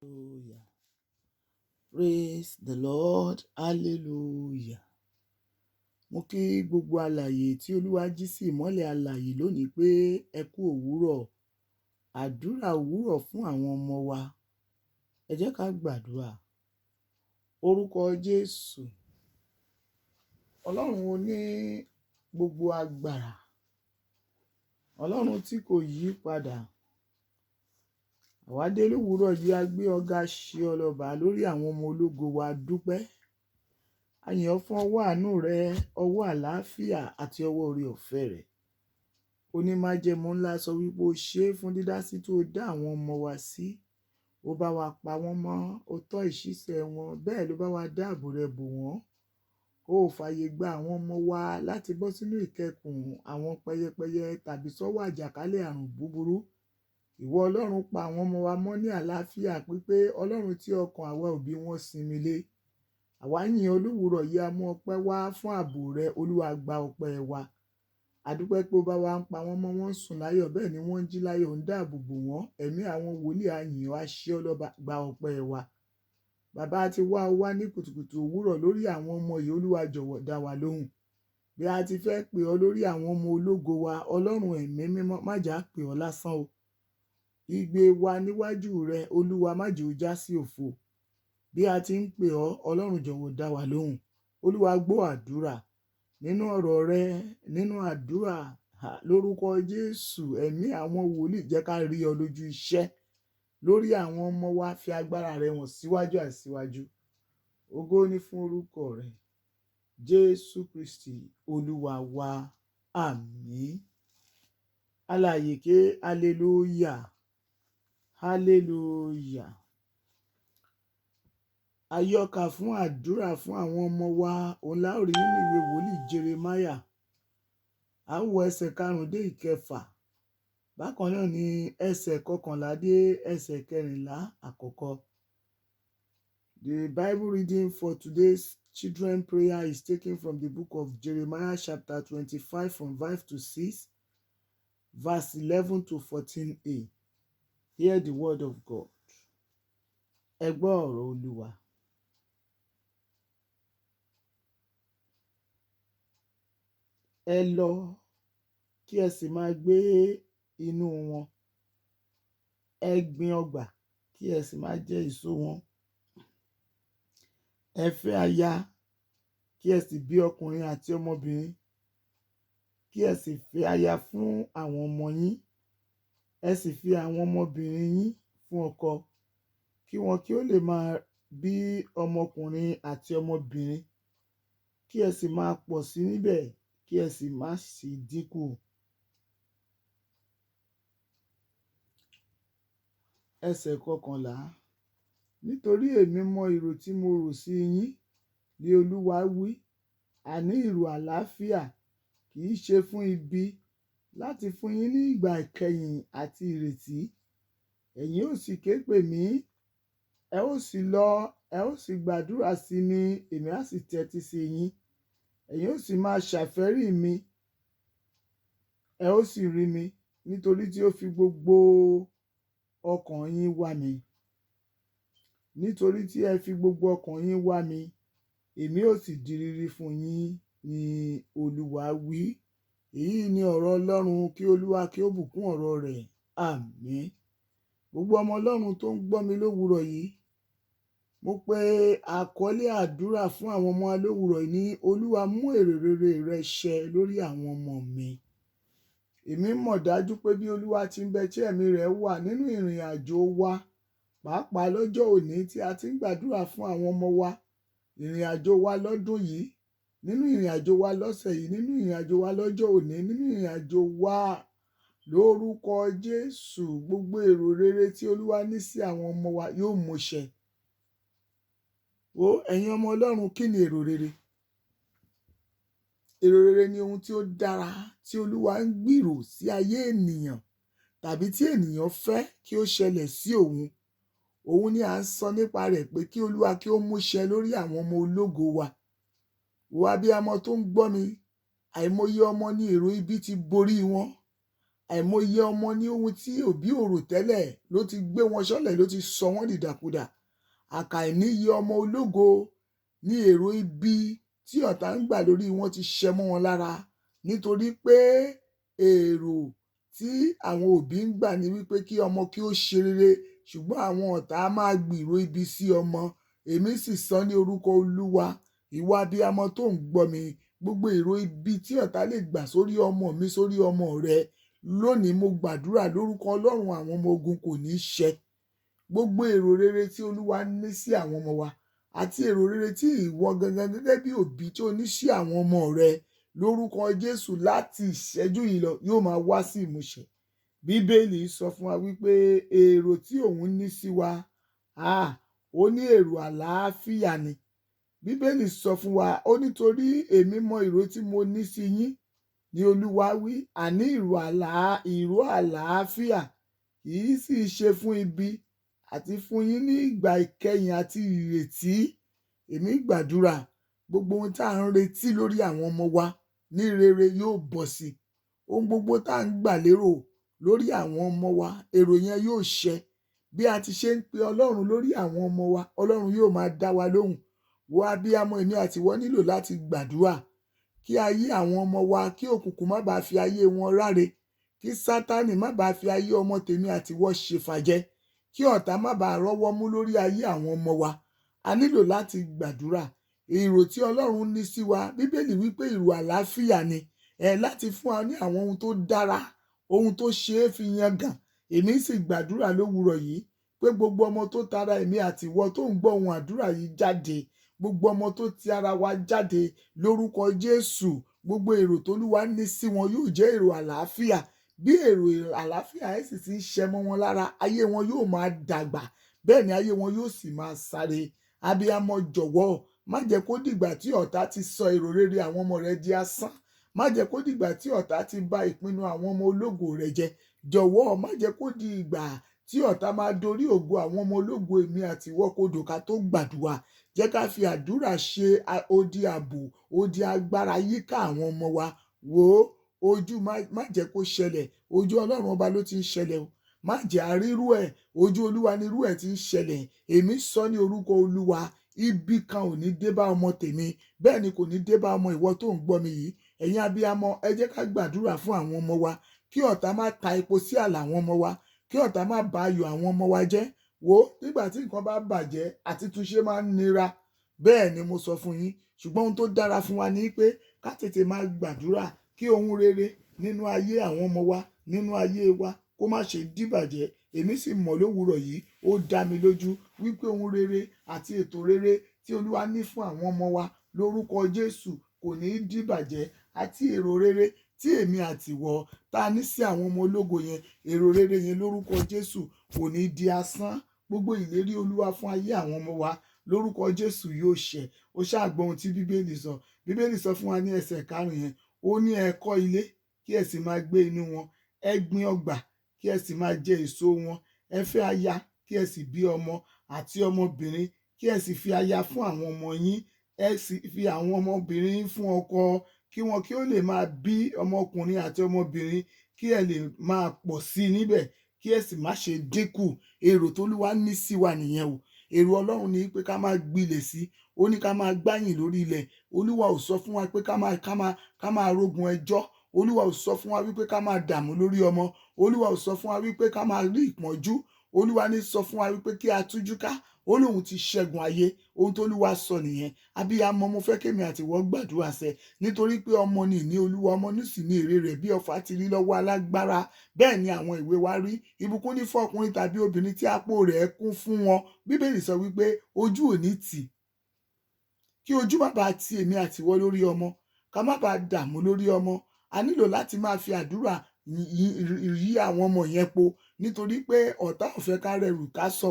Hallelujah. Praise the Lord. Hallelujah. Mo kí gbogbo alààyè tí Olúwa jí sí ìmọ́lẹ̀ alààyè lónìí pé ẹ kú òwúrọ̀. Àdúrà òwúrọ̀ fún àwọn ọmọ wa. Ẹ jẹ́ ká gbàdúrà. Orúkọ Jésù. Ọlọ́run oní gbogbo agbára. Ọlọ́run tí kò yí padà. Àwa dé lówùúrọ̀ yìí a gbé ọ̀gá ṣe ọlọ́ba lórí àwọn ọmọ ológo wa dúpẹ́. A yìn ọ́ fún ọwọ́ àánú rẹ, ọwọ́ àlàáfíà àti ọwọ́ oore ọ̀fẹ́ rẹ. Onímájẹ̀mú ńlá sọ wípé o ṣé fún dídásí tó dá àwọn ọmọ wa sí. Ó bá wa pa wọ́n mọ́, ó tọ́ ìṣísẹ̀ wọn, bẹ́ẹ̀ ló bá wa dáàbò rẹ bò wọ́n. Ó fààyè gba àwọn ọmọ wa láti bọ́ sínú ìkẹkùn àwọn pẹyẹpẹyẹ tàbí sọ́wọ́ àjàkálẹ̀ àrùn búburú. Ìwọ Ọlọ́run pa àwọn ọmọ wa mọ́ ní àlàáfíà pípé, Ọlọ́run tí ọkàn àwa òbí wọn sinmi lé. Àwa yìn ọ́ lówùúrọ̀ yìí, a mú ọpẹ́ wá fún ààbò rẹ. Olúwa gba ọpẹ́ wa. A dúpẹ́ pé ó bá wa ń pa wọ́n mọ́, wọ́n ń sùn láyọ̀, bẹ́ẹ̀ ni wọ́n ń jí láyọ̀, ń dáàbò bò wọ́n. Ẹ̀mí àwọn wòlíì a yìn ọ́, a ṣe ọ́ lọ́ba, gba ọpẹ́ wa. Bàbá ti wá ọ wá ní kùtùkùtù òwúrọ̀ lórí àwọn ọmọ yìí, Olúwa jọ̀wọ́ dá wa lóhùn. Bí a ti fẹ́ pè ọ́ lórí àwọn ọmọ ológo wa, Ọlọ́run ẹ̀mí mímọ́ má jà pè ọ́ lásán o. Igbe wa níwájú rẹ, Olúwa má jẹ́ ó já sí òfo. Bí a ti ń pè ọ́, Ọlọ́run jọ̀wọ́ dá wa lóhùn. Olúwa gbọ́ àdúrà nínú ọ̀rọ̀ rẹ, nínú àdúrà lórúkọ Jésù. Ẹ̀mí àwọn wòlíì jẹ́ ká rí ọ lójú iṣẹ́ lórí àwọn ọmọ wa. Fi agbára rẹ wọ̀n síwájú àsíwájú. Ògo ni fún orúkọ rẹ, Jésù Kristi Olúwa wa. Àmín. Alààyè ké hallelujah. Hallelujah. Àyọkà fún àdúrà fún àwọn ọmọ wa òun la ó rí nínú ìwé wòlíì Jeremáyà. A ó wo ẹsẹ̀ 5 dé 6. Bákan náà ni ẹsẹ̀ 11 dé ẹsẹ̀ 14 àkọ́kọ́. The Bible reading for today's children prayer is taken from the book of Jeremiah chapter 25 from verse 6, verse 11 to 14a. Hear the word of God. Ẹ gbọ́ ọ̀rọ̀ Olúwa. Ẹ lọ kí ẹ sì máa gbé inú wọn. Ẹ gbin ọgbà kí ẹ sì máa jẹ èso wọn. Ẹ fẹ́ aya kí ẹ sì bí ọkùnrin àti ọmọbìnrin. Kí ẹ sì fẹ́ aya fún àwọn ọmọ yín. Ẹ sì fi àwọn ọmọbìnrin yín fún ọkọ, kí wọn kí ó lè máa bí ọmọkùnrin àti ọmọbìnrin. Kí ẹ sì máa pọ̀ sí níbẹ̀, kí ẹ sì má sì dínkù. Ẹsẹ̀ 11. Nítorí èmi mọ èrò tí mo rò sí yín, ni Olúwa wí, àní èrò àlàáfíà, kì í ṣe fún ibi, láti fún yín ní ìgbà ìkẹyìn àti ìrètí. Ẹ̀yin ó sì ké pè mí, ẹ ó sì lọ, ẹ ó sì gbàdúrà sí mi, èmi á sì tẹ́tí sí yín. Ẹ̀yin ó sì máa ṣàfẹ́rí mi, ẹ ó sì rí mi, nítorí tí ó fi gbogbo ọkàn yín wá mi. Nítorí tí ẹ fi gbogbo ọkàn yín wá mi, èmi ó sì di rírí fún yín, ni Olúwa wí. Èyí ni ọ̀rọ̀ Ọlọ́run. Kí Olúwa kí ó bùkún ọ̀rọ̀ rẹ̀. Àmín. Gbogbo ọmọ Ọlọ́run tó ń gbọ́ mi lówùúrọ̀ yìí, mo pe àkọlé àdúrà fún àwọn ọmọ lówùúrọ̀ yìí ní Olúwa mú èrè rere rẹ ṣẹ lórí àwọn ọmọ mi. Èmi mọ̀ dájú pé bí Olúwa ti ń bẹ tí ẹ̀mí rẹ̀ wà nínú ìrìn àjò wa, pàápàá lọ́jọ́ òní tí a ti ń gbàdúrà fún àwọn ọmọ wa, ìrìn àjò wa lọ́dún yìí, nínú ìrìn àjò wa lọ́sẹ̀ yìí, nínú ìrìn àjò wa lọ́jọ́ òní, nínú ìrìn àjò wa lórúkọ Jésù, gbogbo èrò rere tí Olúwa ní sí àwọn ọmọ wa yóò mú ṣẹ. Ẹ̀yin ọmọ Ọlọ́run, kí ni èrò rere? Èrò rere ni ohun tí ó dára tí Olúwa ń gbèrò sí ayé ènìyàn, tàbí tí ènìyàn fẹ́ kí ó ṣẹlẹ̀ sí òun. Òun ni à ń sọ nípa rẹ̀ pé kí Olúwa kí ó mú ṣẹ lórí àwọn ọmọ ológo wa. Wo abiyamọ tó ń gbọ́ mi, àìmọye ọmọ ní èrò ibi ti borí wọn. àìmọye ọmọ ní ohun tí òbí ò rò tẹ́lẹ̀ ló ti gbé wọn ṣánlẹ̀, ló ti sọ wọ́n dìdàkudà. Àkàìníye ọmọ ológo ní èrò ibi tí ọ̀tá ń gbà lórí wọn ti ṣẹ mọ́ wọn lára, nítorí pé èrò tí àwọn òbí ń gbà ní wípé kí ọmọ kí ó ṣe rere, ṣùgbọ́n àwọn ọ̀tá máa gbìrò ibi sí ọmọ. Èmi sì sọ ní orúkọ Olúwa, ìwọ abiyamọ tó ń gbọ́ mi, gbogbo èrò ibi tí ọ̀tá lè gbà sórí ọmọ mi, sórí ọmọ rẹ, lónìí mo gbàdúrà lórúkọ Ọlọ́run àwọn ọmọ ogun kò ní ṣẹ. Gbogbo èrò rere tí Olúwa ní sí àwọn ọmọ wa, àti èrò rere tí ìwọ gangan gẹ́gẹ́ bí òbí tí ó ní sí àwọn ọmọ rẹ, lórúkọ Jésù láti ìṣẹ́jú yìí lọ yóò máa wá sí ìmúṣẹ. Bíbélì sọ fún wa wípé èrò tí òun ní sí wa, ó ní èrò àlàáfíà ni. Bíbélì sọ fún wa, ó nítorí èmi mọ èrò tí mo ní sí yín, ni Olúwa wí, àní ìró àlàáfíà, kì í sì ṣe fún ibi, àti fún yín ní ìgbà ìkẹyìn àti ìrètí. Èmi gbàdúrà gbogbo ohun tá à ń retí lórí àwọn ọmọ wa ní rere yóò bọ́ sí. Ohun gbogbo tá à ń gbà lérò lórí àwọn ọmọ wa, èrò yẹn yóò ṣẹ. Bí a ti ṣe ń pe Ọlọ́run lórí àwọn ọmọ wa, Ọlọ́run yóò máa dá wa lóhùn. Wo abiyamọ, èmi àti ìwọ nílò láti gbàdúrà kí ayé àwọn ọmọ wa, kí òkùnkùn má bàa fi ayé wọn ráre, kí Sátánì má bàa fi ayé ọmọ tèmi àti ìwọ ṣe fàjẹ́, kí ọ̀tá má bàa rọ́wọ́ mú lórí ayé àwọn ọmọ wa. A nílò láti gbàdúrà. Èrò tí Ọlọ́run ní sí wa, Bíbélì wípé èrò àlàáfíà ni, láti fún wa ní àwọn ohun tó dára, ohun tó ṣe é fi yangàn. Èmi sì gbàdúrà lówùúrọ̀ yìí pé gbogbo ọmọ tó tara èmi àti ìwọ tó ń gbọ́ ohun àdúrà yìí jáde, gbogbo ọmọ tó ti ara wa jáde, lórúkọ Jésù, gbogbo èrò t'Olúwa ní sí wọn yóò jẹ́ èrò àlàáfíà. Bí èrò àlàáfíà ẹ̀ sì ti ń ṣẹ mọ́ wọn lára, ayé wọn yóò máa dàgbà, bẹ́ẹ̀ ni ayé wọn yóò sì máa sáré. Abiyamọ, jọ̀wọ́ má jẹ́ kó dìgbà tí ọ̀tá ti sọ èrò rere àwọn ọmọ rẹ di asán. Má jẹ́ kó dìgbà tí ọ̀tá ti bà ìpinnu àwọn ọmọ ológo rẹ jẹ́. Jọ̀wọ́ má jẹ́ kó di ìgbà tí ọ̀tá máa dorí ògo àwọn ọmọ ológo èmi àti ìwọ kodò ká tó gbàdúrà. Jẹ́ ká fi àdúrà ṣe odi ààbò, odi agbára yíká àwọn ọmọ wa. Wò ó, ojú má jẹ́ kó ṣẹlẹ̀. Ojú Ọlọ́run ọba ló ti ń ṣẹlẹ̀ o. Má jẹ́ àrírú ẹ̀. Ojú Olúwa ni irú ẹ̀ ti ń ṣẹlẹ̀. Èmi sọ ní orúkọ Olúwa, ibi kan ò ní dé bá ọmọ tèmi, bẹ́ẹ̀ ni kò ní dé bá ọmọ ìwọ tó ń gbọ́ mi yìí. Ẹ̀yin abiyamọ, ẹ jẹ́ ká gbàdúrà fún àwọn ọmọ wa, kí ọ̀tá má ta epo sí àlà àwọn ọmọ wa, kí ọ̀tá má ba ayọ̀ àwọn ọmọ wa jẹ́. Wò ó, nígbà tí nǹkan bá bàjẹ́ àti túnṣe máa ń nira. Bẹ́ẹ̀ ni mo sọ fún yín. Ṣùgbọ́n ohun tó dára fún wa ni pé ká tètè máa gbàdúrà kí ohun rere nínú ayé àwọn ọmọ wa, nínú ayé wa, kó má ṣe dìbàjẹ́. Èmi sì mọ̀ lówùúrọ̀ yìí, ó dá mi lójú wípé ohun rere àti ètò rere tí Olúwa ní fún àwọn ọmọ wa lórúkọ Jésù kò ní dìbàjẹ́. Àti èrò rere tí èmi àti ìwọ ta ní sí àwọn ọmọ ológo yẹn, èrò rere yẹn lórúkọ Jésù kò ní di asán. Gbogbo ìlérí Olúwa fún ayé àwọn ọmọ wa lórúkọ Jésù yóò ṣẹ. Ó ṣáà gbọ́ ohun tí Bíbélì sọ. Bíbélì sọ fún wa ní ẹsẹ̀ 5 yẹn, ó ní ẹ kọ́ ilé kí ẹ sì máa gbé inú wọn, ẹ gbin ọgbà kí ẹ sì máa jẹ èso wọn, ẹ fẹ́ aya kí ẹ sì bí ọmọ àti ọmọbìnrin, kí ẹ sì fi aya fún àwọn ọmọ yín, ẹ sì fi àwọn ọmọbìnrin yín fún ọkọ, kí wọn kí ó lè máa bí ọmọkùnrin àti ọmọbìnrin, kí ẹ lè máa pọ̀ sí i níbẹ̀, kí ẹ sì má ṣe dínkù. Èrò t'Olúwa ní sí wa nìyẹn o. Èrò Ọlọ́run ni pé ká máa gbilẹ̀ sí, ó ní ká máa gbáyìn lórí ilẹ̀. Olúwa ò sọ fún wa pé ká máa rógun ẹjọ́. Olúwa ò sọ fún wa wípé ká máa dààmú lórí ọmọ. Olúwa ò sọ fún wa wípé ká máa rí ìpọ́njú. Olúwa ní sọ fún wa wípé kí a tújú ká. Ó lóun ti ṣẹ́gun ayé. Ohun tó Olúwa sọ nìyẹn. Abiyamọ, mo fẹ́ kémi àti ìwọ gbàdúrà sẹ́, nítorí pé ọmọ ni ìní Olúwa, ọmọ ní sì ní èrè rẹ̀, bí ọfà ti rí lọ́wọ́ alágbára, bẹ́ẹ̀ ni àwọn ìwé wa rí. Ìbùkún ní fún ọkùnrin tàbí obìnrin tí àpò rẹ̀ kún fún wọn. Bíbélì sọ wípé ojú ò ní tì, kí ojú má bàa ti èmi àti ìwọ lórí ọmọ, ká má bàa dààmú lórí ọmọ. A nílò láti máa fi àdúrà yí àwọn ọmọ yẹn po, nítorí pé ọ̀tá ò fẹ́ ká rẹrù ká sọ,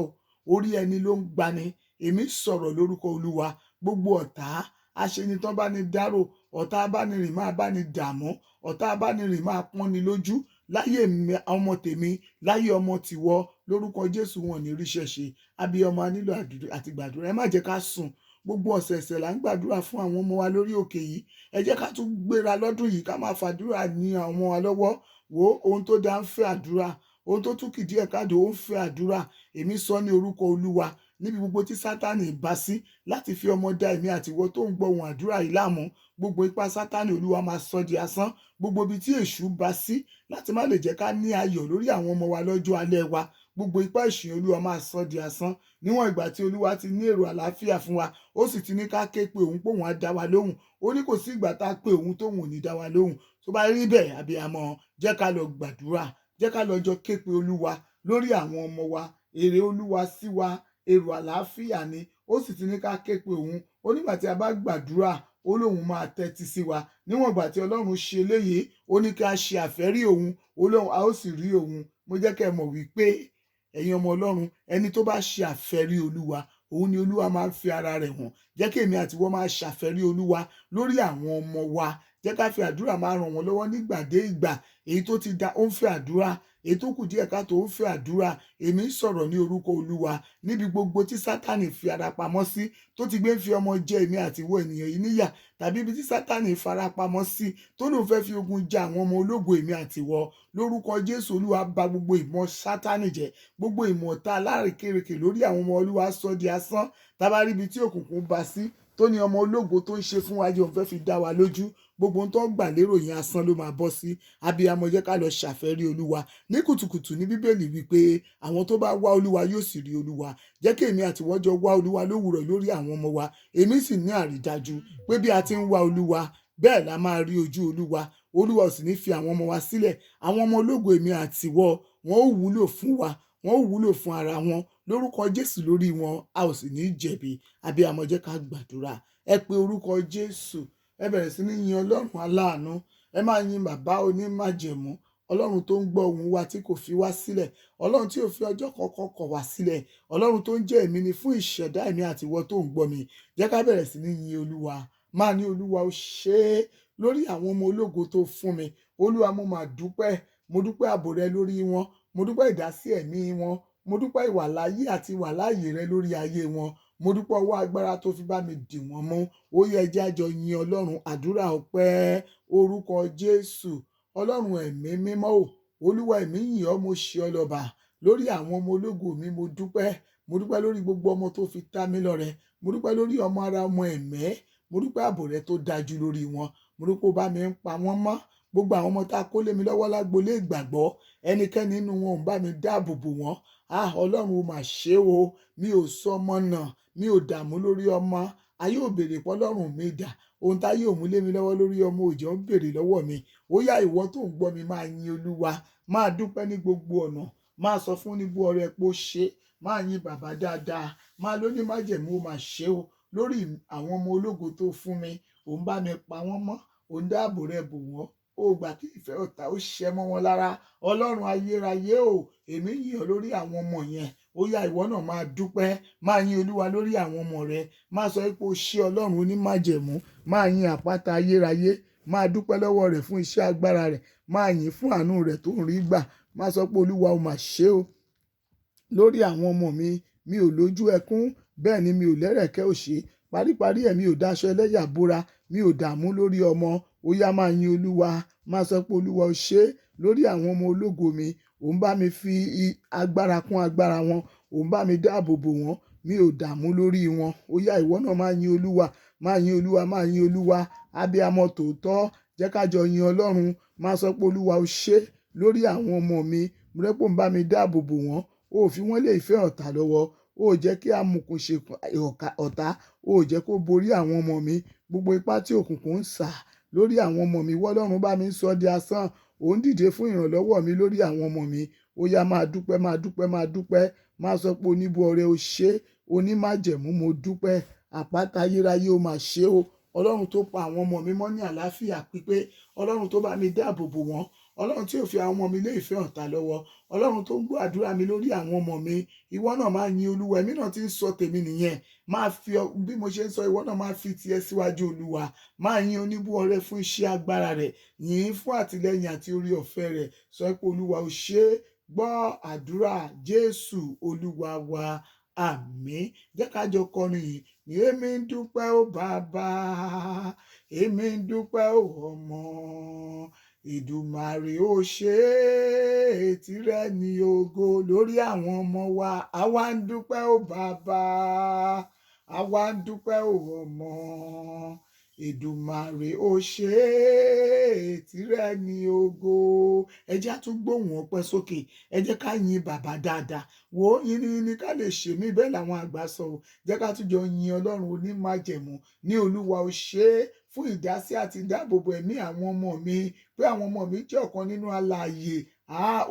orí ẹni ló ń gbani. Èmi sọ̀rọ̀ lórúkọ Olúwa. Gbogbo ọ̀tá aṣenitán bá ní dárò, ọ̀tá abánirìn máa bá ní dààmú, ọ̀tá abánirìn máa pọ́n ni lójú, láyé ọmọ tèmi, láyé ọmọ tìwọ, lórúkọ Jésù wọn ní ríṣẹ́ ṣe. Abiyamọ, a nílò àti gbàdúrà. Ẹ má jẹ́ ká sùn. Gbogbo ọ̀sẹ̀ẹ̀sẹ̀ là ń gbàdúrà fún àwọn ọmọ wa lórí òkè yìí. Ẹ jẹ́ ká tún gbéra lọ́dún yìí ká máa fàdúrà ní àwọn wa lọ́wọ́. wo ohun tó dá ń fẹ́ àdúrà, ohun tó tún kìdí ẹ̀ káàdì ó ń fẹ́ àdúrà. Èmi sọ ní orúkọ Olúwa níbi gbogbo tí Sátánì bá sí láti fi ọmọ dá èmi àti ìwọ tó ń gbọ́ ohùn àdúrà yìí láàmú, gbogbo ipá Sátánì Olúwa máa sọ di asán. Gbogbo ibi tí èṣù bá sí láti má lè jẹ́ ká ní ayọ̀ lórí àwọn ọmọ wa lọ́jọ́ alẹ́ wa, gbogbo ipá èṣù Olúwa máa sọ di asán. Níwọ̀n ìgbà tí Olúwa ti ní èrò àlàáfíà fún wa, ó sì ti ní ká ké pe òun pé òun á dá wa lóhùn. Ó ní kò sí ìgbà tá a pé òun tóun ò ní dá wa lóhùn. Tó bá rí bẹ́ẹ̀, abiyamọ, jẹ́ ká lọ gbàdúrà, jẹ́ ká lọ jọ ké pe Olúwa lórí àwọn ọmọ wa. Èrè Olúwa sí wa èrò àlàáfíà ni. Ó sì ti ní ká ké pe òun. Ó nígbà tí a bá gbàdúrà, ó lóun máa tẹ́tí sí wa. Níwọ̀n ìgbà tí Ọlọ́run ṣe eléyìí, ó ní kí a ṣe àfẹ́rí òun, ó lóun a ó sì rí òun. Mo jẹ́ kẹ́ ẹ mọ̀ wípé ẹ̀yin ọmọ Ọlọ́run, ẹni tó bá ṣe àfẹ́rí Olúwa, òun ni Olúwa máa ń fi ara rẹ̀ hàn. Jẹ́ kí èmi àti ìwọ máa ṣàfẹ́rí Olúwa lórí àwọn ọmọ wa. Jẹ́ ká fi àdúrà máa ràn wọ́n lọ́wọ́ nígbà dé ìgbà. Èyí tó ti da ó ń fẹ́ àdúrà, èyí tó kù díẹ̀ káàtó ó ń fẹ́ àdúrà. Èmi ń sọ̀rọ̀ ní orúkọ Olúwa níbi gbogbo tí Sátánì fi ara pamọ́ sí, tó ti gbé ń fi ọmọ jẹ èmi àti ìwọ ènìyàn yìí níyà, tàbí ibi tí Sátánì fara pamọ́ sí tó lóun fẹ́ fi ogun ja àwọn ọmọ ológo èmi àti ìwọ. Lórúkọ Jésù, Olúwa bà gbogbo ìmọ̀ Sátánì jẹ́, gbogbo ìmọ̀ ọ̀tá alárékérekè lórí àwọn ọmọ Olúwa sọ di asán. Tá bá rí ibi tí òkùnkùn bá sí tó ní ọmọ ológo tó ń ṣe fún wa jẹ́ òun fẹ́ fi dá wa lójú, gbogbo ohun tó ń gbà lérò yẹn asán ló máa bọ́ sí. Abiyamọ, jẹ́ ká lọ ṣàfẹ́rí Olúwa. Ní kùtùkùtù ní Bíbélì wípé àwọn tó bá wá Olúwa yóò sì rí Olúwa. Jẹ́ kí èmi àti ìwọ jọ wá Olúwa lówùúrọ̀ lórí àwọn ọmọ wa. Èmi sì ní àrídájú pé bí a ti ń wá Olúwa, bẹ́ẹ̀ la máa rí ojú Olúwa. Olúwa ò sì ní fi àwọn ọmọ wa sílẹ̀. Àwọn ọmọ ológo èmi àti ìwọ, wọn ó wúlò fún wa, wọn ó wúlò fún ara wọn. Lórúkọ Jésù lórí wọn, a ò sì ní jẹ̀bi. Abiyamọ, jẹ́ ká gbàdúrà. Ẹ pe orúkọ Jésù. Ẹ bẹ̀rẹ̀ sí ní yin Ọlọ́run aláàánú. Ẹ máa yin bàbá onímájẹ̀mú. Ọlọ́run tó ń gbọ́ ohùn wa tí kò fi wá sílẹ̀. Ọlọ́run tí ò fi ọjọ́ kankan kọ̀ wá sílẹ̀. Ọlọ́run tó ń jẹ́ èmi ni fún ìṣẹ̀dá èmi àti ìwọ tó ń gbọ́ mi. Jẹ́ ká bẹ̀rẹ̀ sí ní yin Olúwa. Máa ní Olúwa ó ṣe é lórí àwọn ọmọ ológo tó fún mi. Olúwa, mo máa dúpẹ́. Mo dúpẹ́ ààbò rẹ lórí wọn. Mo dúpẹ́ ìdásí ẹ̀mí wọn. Mo dúpẹ́ ìwàláyé àti ìwàláàyè rẹ lórí ayé wọn. Mo dúpẹ́ ọwọ́ agbára tó fi bá mi dì wọ́n mú. Ó yẹ jẹ́ a jọ yin Ọlọ́run. Àdúrà ọpẹ́ orúkọ Jésù. Ọlọ́run ẹ̀mí mímọ́ o. Olúwa, èmi yìn ọ́, mo ṣe ọ́ lọ́ba lórí àwọn ọmọ ológo mi. Mo dúpẹ́. Mo dúpẹ́ lórí gbogbo ọmọ tó fi ta mí lọ́rẹ. Mo dúpẹ́ lórí ọmọ ara ọmọ ẹ̀mẹ́. Mo dúpẹ́ ààbò rẹ tó dájú lórí wọn. Mo dúpẹ́ ó bá mi ń pa wọ́n mọ́. Gbogbo àwọn ọmọ tá a kó lé mi lọ́wọ́ lágbolé ìgbàgbọ́, ẹnikẹ́ni nínú wọn ò bá mi dáàbò bò wọ́n. Ọlọ́run ó mà ṣe o. Mi ò sọ ọmọ náà, mi ò dààmú lórí ọmọ. Ayé ò béèrè pé Ọlọ́run mi dà. Ohun táyé ò mú lé mi lọ́wọ́ lórí ọmọ òjò ń béèrè lọ́wọ́ mi. Ó yá ìwọ tó ń gbọ́ mi, máa yin Olúwa. Máa dúpẹ́ ní gbogbo ọ̀nà. Máa sọ fún níbo ọrẹ pé ó ṣe. Máa yin bàbá dáadáa. Máa lóní májẹ̀mú ó mà ṣe o lórí àwọn ọmọ ológo tó fún mi. Ò ń bá mi pa wọ́n mọ́. Ò ń dáàbò rẹ bò wọ́n. Ó gbà kí ìfẹ́ ọ̀tá ó ṣẹ́ mọ́ wọn lára. Ọlọ́run ayérayé o, èmi yìn ọ́ lórí àwọn ọmọ yẹn. Ó yá ìwọ náà máa dúpẹ́. Máa yin Olúwa lórí àwọn ọmọ rẹ. Máa sọ pé ó ṣe Ọlọ́run onímájẹ̀mú. Máa yin àpáta ayérayé. Máa dúpẹ́ lọ́wọ́ rẹ̀ fún iṣẹ́ agbára rẹ̀. Máa yìn fún àánú rẹ̀ tó ń rí gbà. Máa sọ pé Olúwa ó mà ṣe o lórí àwọn ọmọ mi. Mi ò lójú ẹkún, bẹ́ẹ̀ ni mi ò lẹ́rẹ̀kẹ́ òṣè. Paríparí ẹ̀ mi ò daṣọ ẹlẹ́yà bóra. Mi ò dààmú lórí ọmọ. Ó yá máa yin Olúwa. Máa sọ pé Olúwa ó ṣe lórí àwọn ọmọ ológo mi. Ò ń bá mi fi agbára kún agbára wọn. Ò ń bá mi dáàbò bò wọ́n. Mi ò dààmú lórí wọn. Ó yá ìwọ náà máa yin Olúwa. Máa yin Olúwa, máa yin Olúwa. Abiyamọ tòótọ́, jẹ́ ká jọ yin Ọlọ́run. Máa sọ pé Olúwa ó ṣe lórí àwọn ọmọ mi. Mo rẹ́ pé ó ń bá mi dáàbò bò wọ́n. Ó fi wọ́n lé ìfẹ́ ọ̀tá lọ́wọ́. Ó jẹ́ kí amukùn ṣe ọ̀tá. Ó jẹ́ kó borí àwọn ọmọ mi. Gbogbo ipá tí òkùnkùn ń sà lórí àwọn ọmọ mi, wọ́lọ́run bá mi sọ di asán. Ó ń dìde fún ìrànlọ́wọ́ mi lórí àwọn ọmọ mi. Ó yá máa dúpẹ́, máa dúpẹ́, máa dúpẹ́. Máa sọ pé oníbu ọrẹ ó ṣe, onímájẹ̀mú mo dúpẹ́. Àpáta ayérayé ó mà ṣe o. Ọlọ́run tó pa àwọn ọmọ mi mọ́ ní àlàáfíà pípé. Ọlọ́run tó bá mi dáàbò bò wọ́n. Ọlọ́run tí ò fi àwọn ọmọ mi lé ìfẹ́ ọ̀tá lọ́wọ́. Ọlọ́run tó ń gbọ́ àdúrà mi lórí àwọn ọmọ mi. Ìwọ náà máa yin Olúwa. Èmi náà ti ń sọ tèmi nìyẹn. Máa fi bí mo ṣe ń sọ, ìwọ náà máa fi tiẹ̀ síwájú Olúwa. Máa yin oníbú ọrẹ fún iṣẹ́ agbára rẹ̀. Yìn fún àtìlẹ́yìn àti orí ọ̀fẹ́ rẹ̀. Sọ pé Olúwa ó ṣe. Gbọ́ àdúrà Jésù Olúwa wa. Àmín. Jẹ́ ká jọ kọrin yìí. Èmi ń dúpẹ́ ó bàbá. Èmi ń dúpẹ́ ó ọmọ. Èdùmàrè ó ṣe é, tìrẹ ni ògo lórí àwọn ọmọ wa. Àwa ń dúpẹ́ ó bàbá, àwa ń dúpẹ́ ó ọmọ. Èdùmàrè ó ṣe é, tìrẹ ni ògo. Ẹ jẹ́ á tún gbóhùn ọpẹ́ sókè, ẹ jẹ́ ká yin bàbá dáadáa. Wò ó, yìnyín ni ká lè ṣe mí, bẹ́ẹ̀ làwọn àgbà sọ ọ́. Jẹ́ ká tún jọ yin Ọlọ́run onímájẹ̀mú ní Olúwa ó ṣe é fún ìdásí àti ìdáàbòbò ẹ̀mí àwọn ọmọ mi, pé àwọn ọmọ mi jẹ́ ọ̀kan nínú alààyè.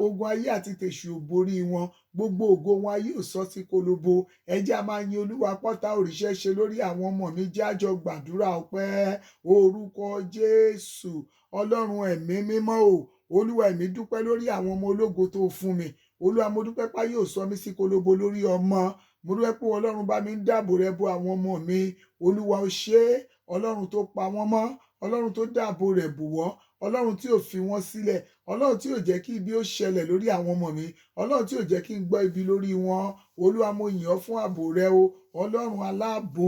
Ogun ayé àti tèṣù ò borí wọn, gbogbo ògo wọn ayé ò sọ sí kolobo. Ẹ jẹ́ á máa yin Olúwa pọ́tà òrìṣẹ́ ṣe lórí àwọn ọmọ mi. Jẹ́ á jọ gbàdúrà ọpẹ́. Orúkọ Jésù, Ọlọ́run ẹ̀mí mímọ́ o, Olúwa ẹ̀mí dúpẹ́ lórí àwọn ọmọ ológo tó fún mi. Olúwa mo dúpẹ́ pé ayé ò sọ mí sí kolobo lórí ọmọ. Mo dúpẹ́ pé Ọlọ́run bá mi ń dáàbò rẹ bo àwọn ọmọ mi. Olúwa ó ṣe é, Ọlọ́run tó pa wọ́n mọ́, Ọlọ́run tó dáàbò rẹ̀ bò wọ́n, Ọlọ́run tí ò fi wọ́n sílẹ̀, Ọlọ́run tí ò jẹ́ kí ibi ó ṣẹlẹ̀ lórí àwọn ọmọ mi, Ọlọ́run tí ò jẹ́ kí n gbọ́ ibi lórí wọn. Olúwa mo yìn ọ́ fún ààbò rẹ o, Ọlọ́run aláàbò.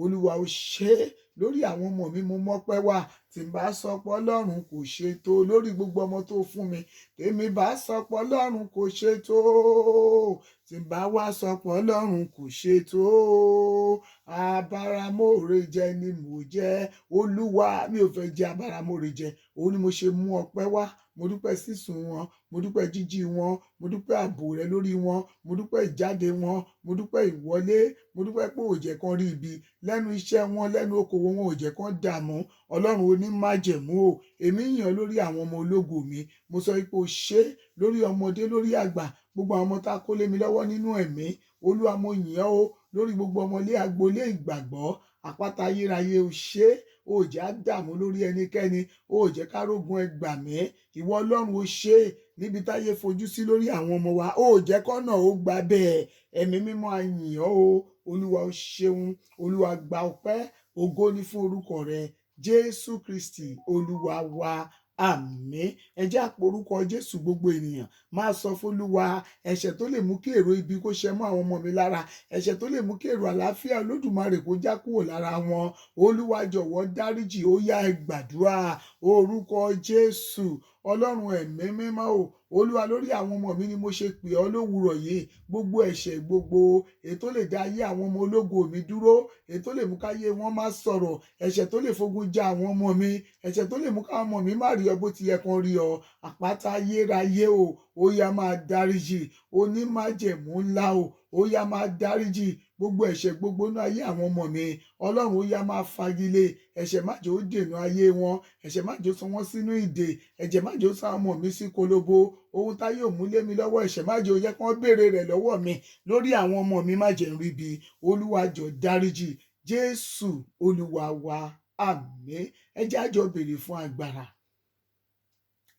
Olúwa ó ṣe é lórí àwọn ọmọ mi. Mo mọ́pẹ́ wá tí n bá sọ pé Ọlọ́run kò ṣe tó lórí gbogbo ọmọ tó fún mi. Tèmi bá sọ pé Ọlọ́run kò ṣe tó, tí n bá wá sọ pé Ọlọ́run kò ṣe tó, abáramóore jẹ ni mò jẹ́. Olúwa mi ò fẹ́ jẹ abáramóore jẹ, òun ni mo ṣe mú ọpẹ́ wá. Mo dúpẹ́ sísun wọn, mo dúpẹ́ jíjí wọn, mo dúpẹ́ ààbò rẹ lórí wọn, mo dúpẹ́ ìjáde wọn, mo dúpẹ́ ìwọlé, mo dúpẹ́ pé ò jẹ́ kán rí ibi lẹ́nu iṣẹ́ wọn, lẹ́nu okòwò wọn, ò jẹ́ kán dààmú. Ọlọ́run onímájẹ̀mú o, èmi yìn ọ́ lórí àwọn ọmọ ológo mi. Mo sọ pé o ṣe é lórí ọmọdé, lórí àgbà, gbogbo àwọn ọmọ tá a kó lé mi lọ́wọ́ nínú ẹ̀mí. Olúwa mo yìn ọ́ o lórí gbogbo ọmọlé agboolé ìgbàgbọ́. Àpáta ayérayé o ṣe é, o ò jẹ́ á dààmú lórí ẹnikẹ́ni, o ò jẹ́ ká rógun ẹgbàmí. Ìwọ Ọlọ́run o ṣe é níbi táyé fojú sí lórí àwọn ọmọ wa, o ò jẹ́ kọ́nà ó gba bẹ́ẹ̀. Ẹ̀mí mímọ́ a yìn ọ́ o, Olúwa o ṣeun, Olúwa gba ọpẹ́, ògo ni fún orúkọ rẹ. Jésù Kristi Olúwa wa, àmín. Ẹ jẹ́ á pe orúkọ Jésù. Gbogbo ènìyàn máa sọ fún Olúwa ẹ̀ṣẹ̀ tó lè mú kí èrò ibi kó ṣẹ mọ́ àwọn ọmọ mi lára, ẹ̀ṣẹ̀ tó lè mú kí èrò àlàáfíà Olódùmarè kó já kúrò lára wọn. Olúwa jọ̀wọ́ dáríjì. Ó yá ẹ gbàdúrà orúkọ Jésù. Ọlọ́run ẹ̀mí mímọ́ o, Olúwa lórí àwọn ọmọ mi ni mo ṣe pè ọ́ lówùúrọ̀ yìí. Gbogbo ẹ̀ṣẹ̀ gbogbo èyí tó lè dá ayé àwọn ọmọ ológo mi dúró, èyí tó lè mú káyé wọn má sọ̀rọ̀, ẹ̀ṣẹ̀ tó lè fogun ja àwọn ọmọ mi, ẹ̀ṣẹ̀ tó lè mú káwọn ọmọ mi má rí ọ bó ti yẹ kán rí ọ. Àpáta ayérayé o, ó yá máa dáríjì. Onímájẹ̀mú ńlá o, ó yá máa dáríjì gbogbo ẹ̀ṣẹ̀ gbogbo nínú ayé àwọn ọmọ mi. Ọlọ́run ó yá máa fagilé. Ẹ̀ṣẹ̀ má jẹ́ ó dènà ayé wọn, ẹ̀ṣẹ̀ má jẹ́ ó sọ wọ́n sínú ìdè, ẹ̀jẹ̀ má jẹ́ ó sọ àwọn ọmọ mi sí kolobo. Ohun táyé ò mú lé mi lọ́wọ́, ẹ̀ṣẹ̀ má jẹ́ ó yẹ kán béèrè rẹ̀ lọ́wọ́ mi lórí àwọn ọmọ mi. Má jẹ́ n rí ibi. Olúwa jọ̀ọ́ dáríjì. Jésù Olúwa wa, àmín. Ẹ jẹ́ á jọ béèrè fún agbára.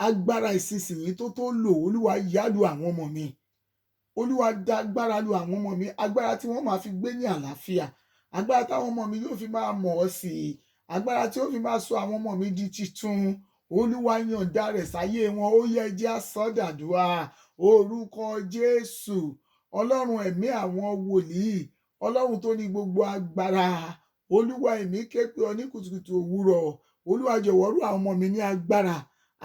Agbára ìsinsìnyí tó tó lò, Olúwa yá lu àwọn ọmọ mi. Olúwa dá agbára lu àwọn ọmọ mi, agbára tí wọ́n máa fi gbé ní àlàáfíà, agbára táwọn ọmọ mi yóò fi máa mọ̀ ọ́ sí i, agbára tí ó fi máa sọ àwọn ọmọ mi di titun. Olúwa yọ̀ǹda rẹ̀ sáyé wọn. Ó yẹ jẹ́ á sọ dàdúrà orúkọ Jésù. Ọlọ́run ẹ̀mí àwọn wòlíì, Ọlọ́run tó ní gbogbo agbára. Olúwa ẹ̀mí ké pe ọ ní kùtùkùtù òwúrọ̀. Olúwa jọ̀wọ́ rú àwọn ọmọ mi ní agbára,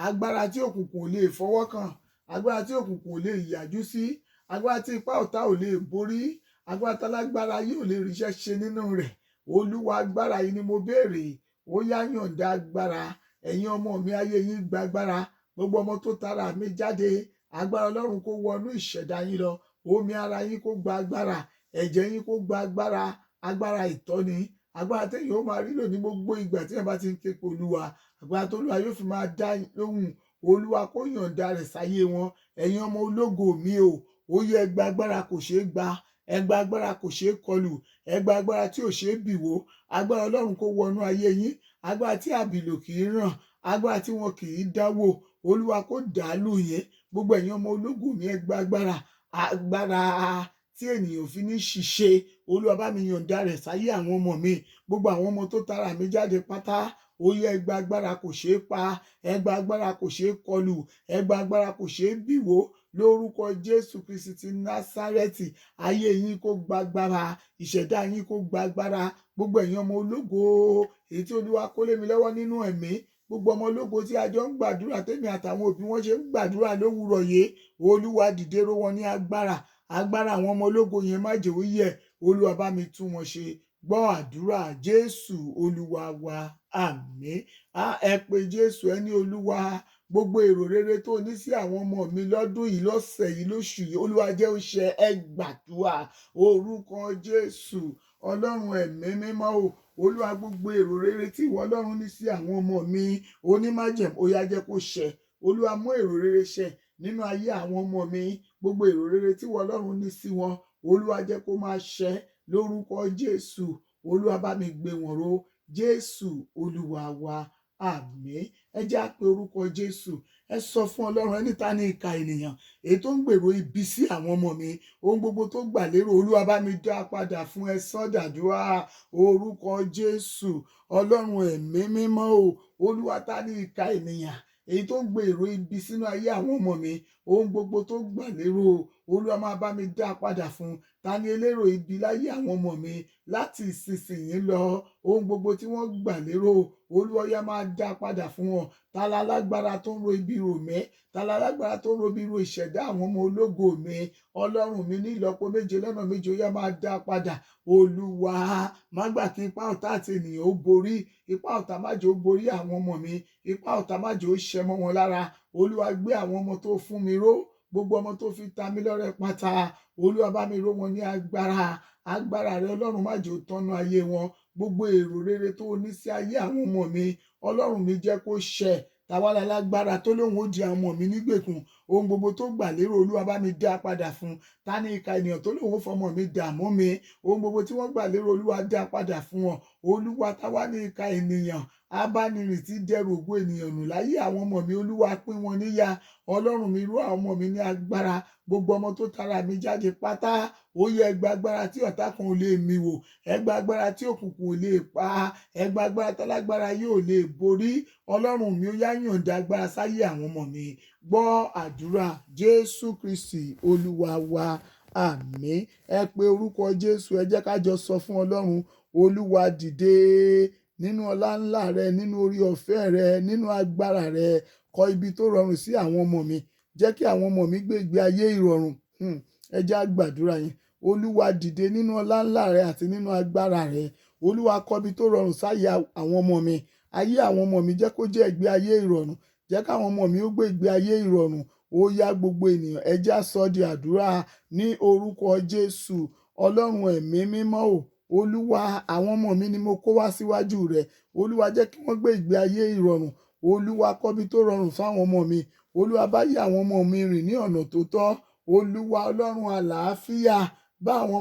agbára tí òkùnkùn ò lè fọwọ́ kàn, agbára tí òkùnkùn ò lè yájú sí, agbára tí ipá ọ̀tá ò lè borí, agbára tálágbára yóò lè ríṣẹ́ ṣe nínú rẹ̀. Olúwa agbára yìí ni mo béèrè. Ó yá yọ̀ǹda agbára. Ẹ̀yin ọmọ mi, ayé yín gba agbára. Gbogbo ọmọ tó tara mi jáde, agbára Ọlọ́run kó wọnú ìṣẹ̀dá yín lọ. Omi ara yín kó gba agbára, ẹ̀jẹ̀ yín kó gba agbára, agbára ìtọ́ni, agbára téèyàn ó máa rí lò ní gbogbo ìgbà tí èèyàn bá ti ń ké pe Olúwa, agbára tó Olúwa yóò fi máa dá lóhùn. Olúwa kó yọ̀ǹda rẹ̀ sáyé wọn. Ẹ̀yin ọmọ ológo mi o, ó yẹ ẹ gba agbára kò ṣeé gba, ẹ gba agbára kò ṣeé kọlù, ẹ gba agbára tí ò ṣeé bìwó. Agbára Ọlọ́run kó wọnú ayé yín, agbára tí àbìlù kì í ràn, agbára tí wọn kì í dáwò. Olúwa kó dàálù yín. Gbogbo ẹ̀yin ọmọ ológo mi, ẹ gba agbára, agbára tí ènìyàn ò fi ní ṣìṣe. Olúwa bá mi yọ̀ǹda rẹ̀ sáyé àwọn ọmọ mi. Gbogbo àwọn ọmọ tó tara mi jáde pátá, ó yẹ ẹ gba agbára kò ṣeé pa, ẹ gba agbára kò ṣeé kọlù, ẹ gba agbára kò ṣeé bìwó. Lórúkọ Jésù Kristi ti Násárẹ́tì, ayé yín kó gba agbára, ìṣẹ̀dá yín kó gba agbára. Gbogbo ẹ̀yin ọmọ ológo èyí tí Olúwa kó lé mi lọ́wọ́ nínú ẹ̀mí, gbogbo ọmọ ológo tí a jọ ń gbàdúrà tèmi àtàwọn òbí wọn ṣe ń gbàdúrà lówùúrọ̀ yìí, Olúwa dìde ró wọn ní agbára àwọn ọmọ ológo yẹn má jẹ́ ó yẹ̀, Olúwa bá mi tú wọn ṣe. Gbọ́ àdúrà Jésù Olúwa wa, àmín. Ẹ pé Jésù, ẹ ní Olúwa, gbogbo èrò rere tó ní sí àwọn ọmọ mi lọ́dún yìí, lọ́sẹ̀ yìí, lóṣù yìí, Olúwa jẹ́ ó ṣẹ. Ẹ gbàdúrà orúkọ Jésù. Ọlọ́run ẹ̀mí mímọ́ o, Olúwa, gbogbo èrò rere tí ìwọ Ọlọ́run ní sí àwọn ọmọ mi onímájẹ̀mú, ó yá jẹ́ kó ṣẹ. Olúwa, mú èrò rere ṣẹ nínú ayé àwọn ọmọ mi. Gbogbo èrò rere tí ìwọ Ọlọ́run ní sí wọn, Olúwa jẹ́ kó máa ṣẹ lórúkọ Jésù. Olúwa bá mi gbé wọn ró. Jésù Olúwa wa, àmín. Ẹ jẹ́ á pe orúkọ Jésù. Ẹ sọ fún Ọlọ́run, ẹni ta ni ìkà ènìyàn èyí tó ń gbèrò ibi sí àwọn ọmọ mi, ohun gbogbo tó gbà lérò, Olúwa bá mi dá padà fún. Ẹ sọ dàdúrà orúkọ Jésù. Ọlọ́run ẹ̀mí mímọ́ o, Olúwa, ta ni ìkà ènìyàn èyí tó ń gbèrò ibi sínú ayé àwọn ọmọ mi, ohun gbogbo tó gbà lérò, Olúwa máa bá mi dá padà fún. Ta ni elérò ibi láyé àwọn ọmọ mi láti ìsinsìnyí lọ? Ohun gbogbo tí wọ́n gbà lérò, Olúwa yá máa dá padà fún wọn. Ta la lágbára tó ń ro ibi rò mí? Ta la lágbára tó ń ro ibi ro ìṣẹ̀dá àwọn ọmọ ológo mi? Ọlọ́run mi, ní ìlọ́po méje lọ́nà méje, ó yá máa dá padà. Olúwa, má gbà kí ipá ọ̀tá àti ènìyàn ó borí. Ipá ọ̀tá má jẹ́ ó borí àwọn ọmọ mi. Ipá ọ̀tá má jẹ́ ó ṣẹ mọ́ wọn lára. Olúwa, gbé àwọn ọmọ tó fún mi ró. Gbogbo ọmọ tó fi ta mí lọ́rẹ pátá, Olúwa bá mi ró wọn ní agbára. Agbára rẹ Ọlọ́run má jẹ́ ó tọ́nú ayé wọn. Gbogbo èrò rere tó ní sí ayé àwọn ọmọ mi, Ọlọ́run mi, jẹ́ kó ṣẹ. Tàwa la lágbára tó lóun ó di àwọn ọmọ mi nígbèkùn. Ohun gbogbo tó gbà lérò, Olúwa bá mi dá padà fún. Ta ni ìkà ènìyàn tó lóun ó fọmọ mi dààmú mi? Ohun gbogbo tí wọ́n gbà lérò, Olúwa dá padà fún wọn. Olúwa, táwa ní ìkà ènìyàn abánirìn tí dẹrù ògo ènìyàn nù láyé àwọn ọmọ mi, Olúwa, pín wọn níyà. Ọlọ́run mi, ró àwọn ọmọ mi ní agbára. Gbogbo ọmọ tó tara mi jáde pátá, ó yẹ ẹ gba agbára tí ọ̀tá kan ò lè mì wò. Ẹ gba agbára tí òkùnkùn ò lè pa. Ẹ gba agbára tálágbára yóò lè borí. Ọlọ́run mi, ó yá yọ̀ǹda agbára sáyé àwọn ọmọ mi. Gbọ́ àdúrà Jésù Kristi Olúwa wa, àmín. Ẹ pe orúkọ Jésù. Ẹ jẹ́ ká jọ sọ fún Ọlọ́run, Olúwa, dìde nínú ọlá ńlá rẹ, nínú orí ọ̀fẹ́ rẹ, nínú agbára rẹ, kọ ibi tó rọrùn sí àwọn ọmọ mi. Jẹ́ kí àwọn ọmọ mi gbé ìgbé ayé ìrọ̀rùn. Ẹ jẹ́ á gbàdúrà yẹn. Olúwa, dìde nínú ọlá ńlá rẹ àti nínú agbára rẹ. Olúwa, kọ ibi tó rọrùn sáyé àwọn ọmọ mi. Ayé àwọn ọmọ mi jẹ́ kó jẹ́ ìgbé ayé ìrọ̀rùn. Jẹ́ káwọn ọmọ mi ó gbé ìgbé ayé ìrọ̀rùn. Ó yá gbogbo ènìyàn, ẹ jẹ́ á sọ di àdúrà ní orúkọ Jésù. Ọlọ́run ẹ̀mí mímọ́ o, Olúwa, àwọn ọmọ mi ni mo kó wá síwájú rẹ. Olúwa, jẹ́ kí wọ́n gbé ìgbé ayé ìrọ̀rùn. Olúwa, kọ ibi tó rọrùn fáwọn ọmọ mi. Olúwa, bá yí àwọn ọmọ mi rìn ní ọ̀nà tó tọ́. Olúwa, Ọlọ́run àlàáfíà, bá àwọn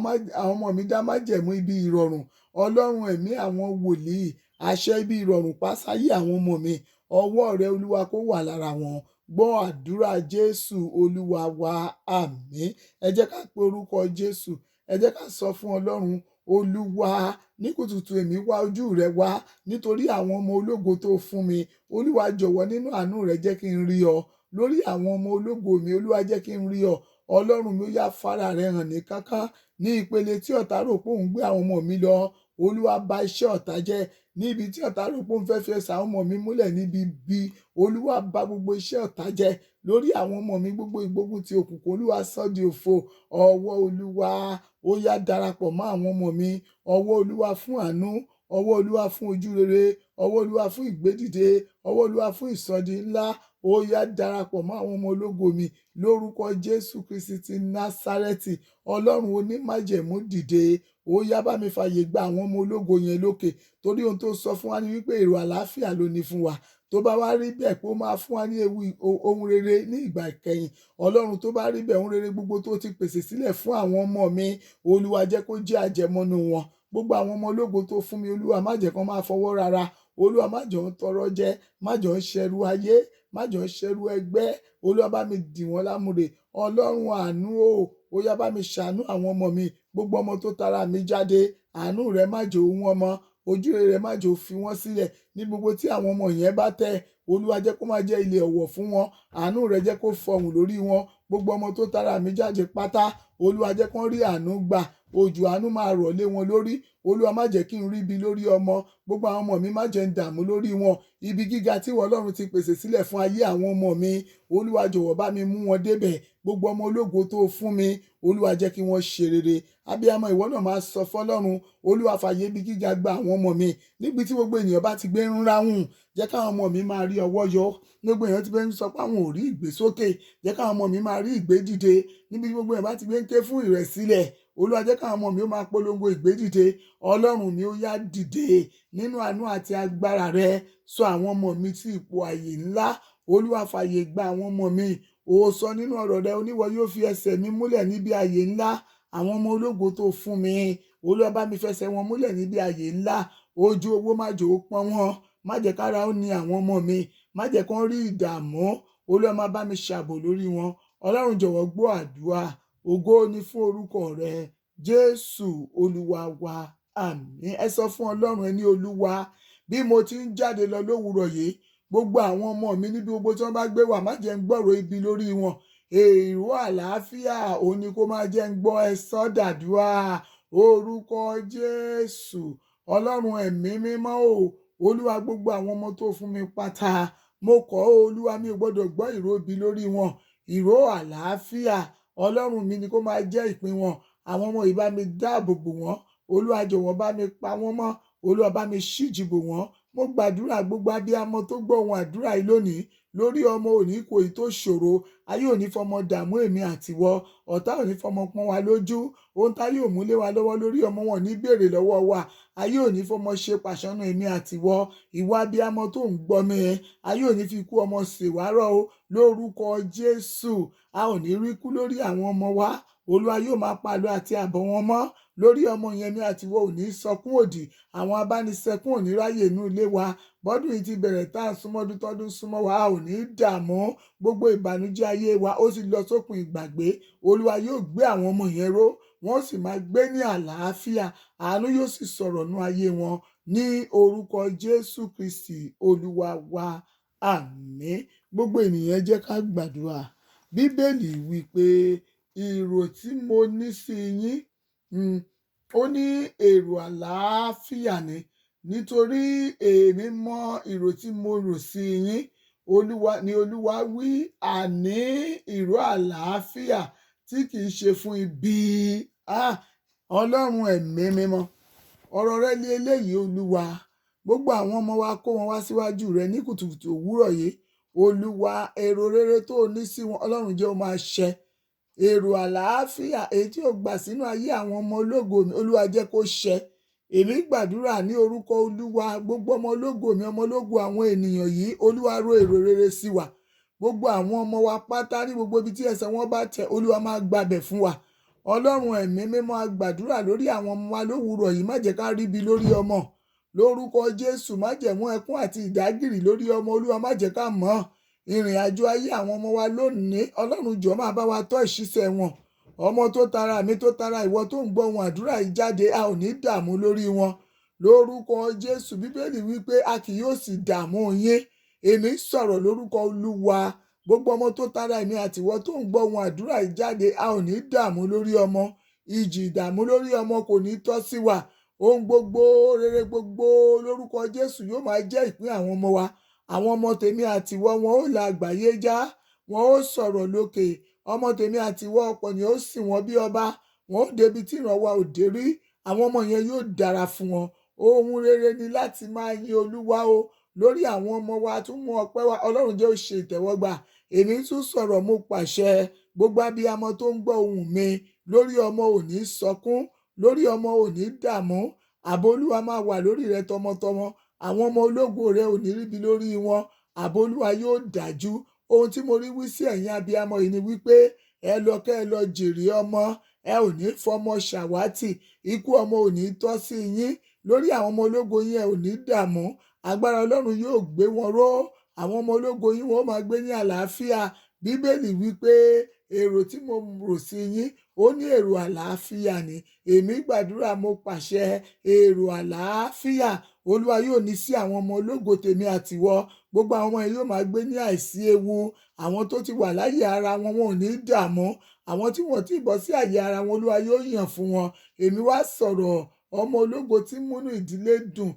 ọmọ mi dá májẹ̀mú ibi ìrọ̀rùn. Ọlọ́run ẹ̀mí àwọn wòlíì, àṣẹ ibi ìrọ̀rùn pa sáyé àwọn ọmọ mi. Ọwọ́ rẹ Olúwa kó wà lára wọn. Gbọ́ àdúrà Jésù Olúwa wa, àmín. Ẹ jẹ́ ká pe orúkọ Jésù. Ẹ jẹ́ ká sọ fún Ọlọ́run, Olúwa, ní kùtùkùtù èmi wá ojú rẹ wá nítorí àwọn ọmọ ológo tó fún mi. Olúwa, jọ̀wọ́ nínú àánú rẹ jẹ́ kí n rí ọ lórí àwọn ọmọ ológo mi. Olúwa, jẹ́ kí n rí ọ. Ọlọ́run mi, ó yá fara rẹ hàn ní kánkán ní ìpele tí ọ̀tá rò pé òun gbé àwọn ọmọ mi lọ. Olúwa, bà iṣẹ́ ọ̀tá jẹ́ ní ibi tí ọ̀tá rò pé òun fẹ́ fi ẹsẹ̀ àwọn ọmọ mi múlẹ̀ níbi bí. Olúwa, bà gbogbo iṣẹ́ ọ̀tá jẹ́ lórí àwọn ọmọ mi. Gbogbo ìgbógun ti òkùnkùn, Olúwa, sọ di òfo. Ọwọ́ Olúwa ó yá darapọ̀ mọ́ àwọn ọmọ mi. Ọwọ́ Olúwa fún àánú. Ọwọ́ Olúwa fún ojú rere. Ọwọ́ Olúwa fún ìgbédìde. Ọwọ́ Olúwa fún ìsọdi ńlá. Ó yá darapọ̀ mọ́ àwọn ọmọ ológo mi lórúkọ Jésù Kristi ti Násárẹ́tì. Ọlọ́run onímájẹ̀mú, dìde. Ó yá bá mi fàyè gba àwọn ọmọ ológo yẹn lókè, torí ohun tó sọ fún wa ni wípé èrò àlàáfíà ló ní fún wa. Tó bá wá rí bẹ́ẹ̀ pé ó máa fún wa ní ohun rere ní ìgbà ìkẹyìn. Ọlọ́run, tó bá rí bẹ́ẹ̀, ohun rere gbogbo tó ti pèsè sílẹ̀ fún àwọn ọmọ mi, Olúwa, jẹ́ kó jẹ́ àjẹmọ́nú wọn. Gbogbo àwọn ọmọ ológo tó fún mi, Olúwa, má jẹ́ kán máa fọwọ́ rárá. Olúwa, má jẹ́ ń tọrọ jẹ, má jẹ́ ń ṣẹrú ayé, má jẹ́ ń ṣẹrú ẹgbẹ́. Olúwa, bá mi dì wọ́n lámùrè. Ọlọ́run àánú o, ó yá bá mi ṣàánú àwọn ọmọ mi. Gbogbo ọmọ tó tara mi jáde, àánú rẹ má jẹ́ ó wọ́n mọ́. Ojú rere má jẹ́ ó fi wọ́n sílẹ̀. Ní gbogbo tí àwọn ọmọ yẹn bá tẹ̀, Olúwa, jẹ́ kó máa jẹ́ ilé ọ̀wọ̀ fún wọn. Àánú rẹ jẹ́ kó fọhùn lórí wọn. Gbogbo ọmọ tó tara mi jáde pátá, Olúwa, jẹ́ kó rí àánú gbà. òjò àánú máa rọ̀ lé wọn lórí. Olúwa má jẹ́ kí n rí ibi lórí ọmọ, gbogbo àwọn ọmọ mi má jẹ́ ń dààmú lórí wọn. Ibi gíga tí ìwọ Ọlọ́run ti pèsè sílẹ̀ fún ayé àwọn ọmọ mi, Olúwa jọ̀wọ́ bá mi mú wọn débẹ̀. Gbogbo ọmọ ológo tó fún mi, Olúwa jẹ́ kí wọ́n ṣe rere. Abiyamọ ìwọ náà máa sọ fọ́lọ́run, Olúwa fààyè ibi gíga gba àwọn ọmọ mi. Níbi tí gbogbo ènìyàn bá ti gbé ń ráhùn, jẹ́ káwọn ọmọ mi máa rí ọwọ́ yọ. Gbogbo èèyàn ti gbé ń sọ pé àwọn ò rí ìgbésókè, jẹ́ káwọn ọmọ mi máa rí ìgbédìde. Níbi tí gbogbo èèyàn bá ti gbé ń ké fún ìrẹ̀sílẹ̀, Olúwa jẹ́ káwọn ọmọ mi ó máa polongo ìgbédìde. Ọlọ́run mi ó yá dìde nínú àánú àti agbára rẹ, sọ àwọn ọmọ mi sí ipò ààyè ńlá. Olúwa fààyè gba àwọn ọmọ mi. Ó sọ nínú ọ̀rọ̀ rẹ, oníwọ yóò fi ẹsẹ̀ mi múlẹ̀ níbi ààyè ńlá. Àwọn ọmọ ológo tó fún mi, Olúwa bá mi fẹsẹ̀ wọn múlẹ̀ níbi ààyè ńlá. Ojú owó má jò ó pọ́n wọn, má jẹ́ kára ó ní àwọn ọmọ mi, má jẹ́ kán rí ìdààmú. Olúwa má bá mi ṣàbò lórí wọn. Ọlọ́run jọ̀wọ́ gbọ́ àdúrà. Ògo ni fún orúkọ rẹ, Jésù Olúwa wa. Àmín. Ẹ sọ fún Ọlọ́run, ẹ ní Olúwa, bí mo ti ń jáde lọ lówùúrọ̀ yìí, gbogbo àwọn ọmọ mi níbi gbogbo tí wọ́n bá gbé wà, má jẹ́ ń gbọ́rọ̀ ibi lórí wọn. Èrò àlàáfíà òun ni kó máa jẹ́ ń gbọ́. Ẹ sọ dàdúrà. Orúkọ Jésù. Ọlọ́run ẹ̀mí mímọ́ o, Olúwa gbogbo àwọn ọmọ tó fún mi pátá, mo kọ̀ ọ́ Olúwa, mi ò gbọ́dọ̀ gbọ́ ìró ibi lórí wọn. Ìró àlàáfíà Ọlọ́run mi ni kó máa jẹ́ ìpín wọn. Àwọn ọmọ yìí bá mi dáàbò bò wọ́n. Olúwa jọ̀wọ́ bá mi pa wọ́n mọ́. Olúwa bá mi ṣíji bò wọ́n. Mo gbàdúrà gbogbo abiyamọ tó gbọ́ ohùn àdúrà yìí lónìí, lórí ọmọ òní kò ì tó ṣòro. Ayé òní fọmọ dààmú èmi àtiwọ. Ọ̀tá òní fọmọ pọ́n wa lójú. Ohun táyé ò mú lé wa lọ́wọ́ lórí ọmọ wọn ní béèrè lọ́wọ́ wa. Ayé òní fọmọ ṣe pàṣánù èmi àtiwọ. Ìwà abiyamọ tó ń gbọ́ mi ẹ, ayé òní fi kú ọmọ ṣèwárọ̀ o. Lórúkọ Jésù, a ò ní rí kú lórí àwọn ọmọ wa. Olúwa yóò máa pa àlọ àti àbọ̀ wọn mọ́ lórí ọmọ yẹn. Mi àtiwọ ò ní sọkún òdì. Àwọn abánisẹ́kún ò ní ráyè inú ilé wa. Bọ́dún yìí ti bẹ̀rẹ̀ tá à ń súnmọ́dún tọ́dún súnmọ́ wa, a ò ní dààmú. Gbogbo ìbànújẹ́ ayé wa ó sì lọ sópin ìgbàgbé. Olúwa yóò gbé àwọn ọmọ yẹn ró, wọ́n sì máa gbé ní àlàáfíà. Àánú yóò sì sọ̀rọ̀ nú ayé wọn ní orúkọ Jésù Kristi Olúwa wa. Àmín. Gbogbo ènìyàn jẹ́ ká gbàdúrà. Bíbélì wí pé èrò tí mo ní sí yín, ó ní èrò àlàáfíà ni, nítorí èmi mọ èrò tí mo rò sí yín. Olúwa wí, àní èrò àlàáfíà tí kì í ṣe fún ibi. Ọlọ́run ẹ̀mí mímọ́, ọ̀rọ̀ rẹ ní eléyìí Olúwa. Gbogbo àwọn ọmọ wa kó wọn wá síwájú rẹ ní kùtùkùtù òwúrọ̀ yìí. Olúwa, èrò rere tó ní sí wọn, Ọlọ́run jẹ́ ó máa ṣẹ. Èrò àlàáfíà èyí tí ó gbà sínú ayé àwọn ọmọ ológo mi, Olúwa jẹ́ kó ṣẹ. Èmi gbàdúrà ní orúkọ Olúwa, gbogbo ọmọ ológo mi, ọmọ ológo àwọn ènìyàn yìí, Olúwa rò èrò rere sí wa. Gbogbo àwọn ọmọ wa pátá ní gbogbo ibi tí ẹsẹ̀ wọn bá tẹ̀, Olúwa máa gbabẹ̀ fún wa. Ọlọ́run ẹ̀mí mímọ́, a gbàdúrà lórí àwọn ọmọ wa lówùúrọ̀ yìí, má jẹ́ ká ríbi lórí ọmọ. Lórúkọ Jésù, má jẹ́ mú ẹkún àti ìdágìrì lórí ọmọ. Olúwa má jẹ́ ká mọ̀ ìrìn àjò ayé àwọn ọmọ wa lónìí. Ọlọ́run jọ̀ọ́ máa bá wa tọ́ ìṣísẹ̀ wọn. Ọmọ tó tara mi, tó tara ìwọ tó ń gbọ́ ohùn àdúrà yìí jáde, a ò ní dààmú lórí wọn. Lórúkọ Jésù, Bíbélì wípé a kì yóò sì dààmú yín. Èmi sọ̀rọ̀ lórúkọ Olúwa. Gbogbo ọmọ tó tara èmi àti ìwọ tó ń gbọ́ ohùn àdúrà yìí jáde, a ò ní dààmú lórí ọmọ. Ìjì ìdààmú lórí ọmọ kò ní tọ́ sí wa. Ohun gbogbo rere gbogbo lórúkọ Jésù yóò máa jẹ́ ìpín àwọn ọmọ wa. Àwọn ọmọ tèmi àti ìwọ, wọn ó la àgbáyé já, wọn ó sọ̀rọ̀ lókè. Ọmọ tèmi àti ìwọ, ọ̀pọ̀ ni ó sìn wọ́n bí ọba. Wọn ó débi tí ìran wa ò dé rí. Àwọn ọmọ yẹn yóò dára fún wọn. Ohun rere ni láti máa yin Olúwa o lórí àwọn ọmọ wa. Tún mú ọpẹ́ wa. Ọlọ́run jẹ́ ó ṣe ìtẹ́wọ́gbà. Èmi tún sọ̀rọ̀, mo pàṣẹ. Gbogbo abiyamọ tó ń gbọ́ ohùn mi, lórí ọmọ ò ní sọkún, lórí ọmọ ò ní dààmú. Ààbò Olúwa máa wà lórí rẹ tọmọtọmọ. Àwọn ọmọ ológo rẹ ò ní ríbi lórí wọn. Ààbò Olúwa yóò dájú. Ohun tí mo rí wí sí ẹ̀yin abiyamọ yìí ni wípé ẹ lọ kẹ́ ẹ lọ jèrè ọmọ. Ẹ ò ní fọmọ ṣàwátì. Ikú ọmọ ò ní tọ́ sí yín. Lórí àwọn ọmọ ológo yín, ẹ ò ní dààmú. Agbára Ọlọ́run yóò gbé wọn ró. Àwọn ọmọ ológo yín wọn ó máa gbé ní àlàáfíà. Bíbélì wípé èrò tí mo rò sí yín ó ní èrò àlàáfíà ni. Èmi gbàdúrà, mo pàṣẹ èrò àlàáfíà Olúwa yóò ní sí àwọn ọmọ ológo tèmi àtiwọ. Gbogbo àwọn ọmọ yẹn yóò máa gbé ní àìsí ewu. Àwọn tó ti wà láyé ara wọn, wọn ò ní dààmú. Àwọn tí wọ́n ti bọ́ sí àyè ara wọn, Olúwa yóò yàn fún wọn. Èmi wá sọ̀rọ̀ ọmọ ológo tí múnú ìdílé dùn.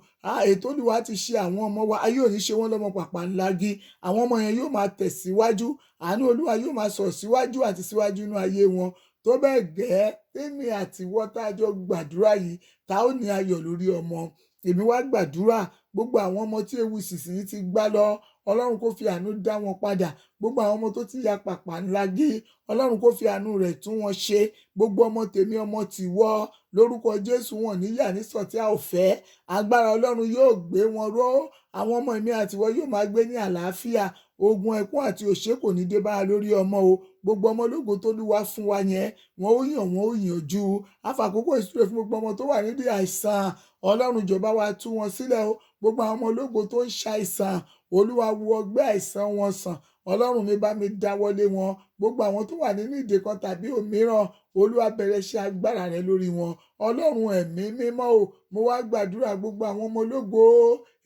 Ètò Olúwa ti ṣe àwọn ọmọ wa, ayé ò ní ṣe wọ́n lọ́mọ pàpàǹlágí. Àwọn ọmọ yẹn yóò máa tẹ̀síwájú. Àánú Olúwa yóò máa sọ̀ síwájú àti síwájú nínú ayé wọn. Tó bẹ́ẹ̀ gẹ́ tèmi àti ìwọ tá a jọ gbàdúrà yìí, tá ó ní ayọ̀ lórí ọmọ. Èmi wá gbàdúrà gbogbo àwọn ọmọ tí ewu ìsinsìnyí ti gbá lọ, Ọlọ́run kó fi àánú dá wọn padà. Gbogbo àwọn ọmọ tó ti ya pàpàǹlágí, Ọlọ́run kó fi àánú rẹ̀ tún wọn ṣe. Gbogbo ọmọ tèmi, ọmọ tìwọ, lórúkọ Jésù, wọn níyà ní sọ̀tí a ò fẹ́. Agbára Ọlọ́run yóò gbé wọn ró. Àwọn ọmọ mi àtiwọ yóò máa gbé ní àlàáfíà. Ogun ẹkún àti òṣè kò ní dé bá wa lórí ọmọ o. Gbogbo ọmọ ológo tó Olúwa fún wa yẹn, wọn ó yàn, wọn ó yànjú. Àfàkókò ìsúre fún gbogbo ọmọ tó wà nídìí àìsàn. Ọlọ́run jọ̀ọ́ wa tú wọn sílẹ̀ o. Gbogbo àwọn ọmọ ológo tó ń ṣàìsàn, Olúwa wo ọgbẹ́ àìsàn wọn sàn. Ọlọ́run mi bá mi dáwọ́lé wọn. Gbogbo àwọn tó wà nínú ìdè kan tàbí òmíràn, Olúwa bẹ̀rẹ̀ iṣẹ́ agbára rẹ lórí wọn. Ọlọ́run ẹ̀mí mímọ́ o, mo wá gbàdúrà gbogbo àwọn ọmọ ológo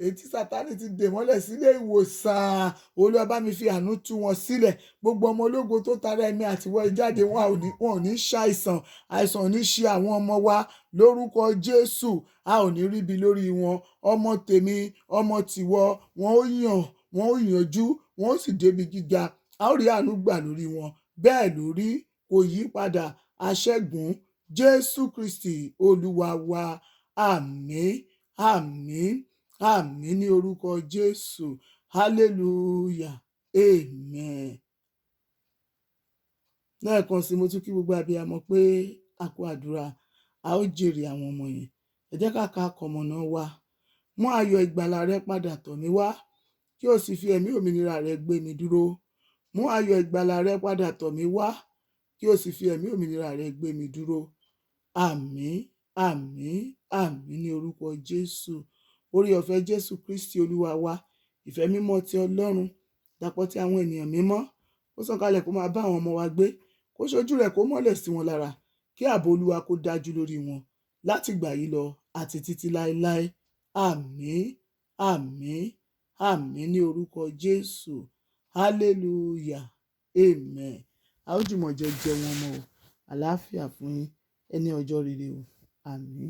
èyí tí Sátánì ti dè mọ́lẹ̀ sílé ìwòsàn. Olúwa bá mi fi àánú tú wọn sílẹ̀. Gbogbo ọmọ ológo tó tara ẹ̀mí àtiwọ jáde, wọn ò ní ṣàìsàn. Àìsàn ò ní ṣe àwọn ọmọ wa. Lórúkọ Jésù, a ò ní ríbi lórí wọn. Ọmọ tèmi, ọmọ tìwọ, wọn ó yàn, wọn ó yànjú, wọn ó sì débi gíga. A ó rí àánú gbà lórí wọn. Bẹ́ẹ̀ lórí, kò yí padà. Aṣẹ́gun Jésù Kristi Olúwa wa. Àmín, àmín, àmín ní orúkọ Jésù. Hallelujah. Amen. Lẹ́ẹ̀kan sí mo tún kí gbogbo abiyamọ pé a kú àdúrà. A ó jèrè àwọn ọmọ yẹn. Ẹ jẹ́ ká ka àkọmọ̀nà wa. Mú ayọ̀ ìgbàlà rẹ padà tọ̀ mí wá, kí o sì fi ẹ̀mí òmìnira rẹ gbé mi dúró. Mú ayọ̀ ìgbàlà rẹ padà tọ̀ mí wá, kí o sì fi ẹ̀mí òmìnira rẹ gbé mi dúró. Àmín, àmín, àmín ní orúkọ Jésù. Oore ọ̀fẹ́ Jésù Kristi Olúwa wa, ìfẹ́ mímọ́ ti Ọlọ́run, dàpọ̀ ti àwọn ènìyàn mímọ́, ó sọ̀kalẹ̀ kó máa bá àwọn ọmọ wa gbé, kó ṣojú rẹ̀ kó mọ́lẹ̀ sí wọn lára, kí ààbò Olúwa kó dájú lórí wọn láti ìgbà yìí lọ àti títí láéláé. Àmín, àmín, àmín ní orúkọ Jésù. Hallelujah. Amen. A ó jùmọ̀ jẹ wọn mọ́ o. Àlàáfíà fún yín. Ẹni ọjọ́ rere o. Àmín.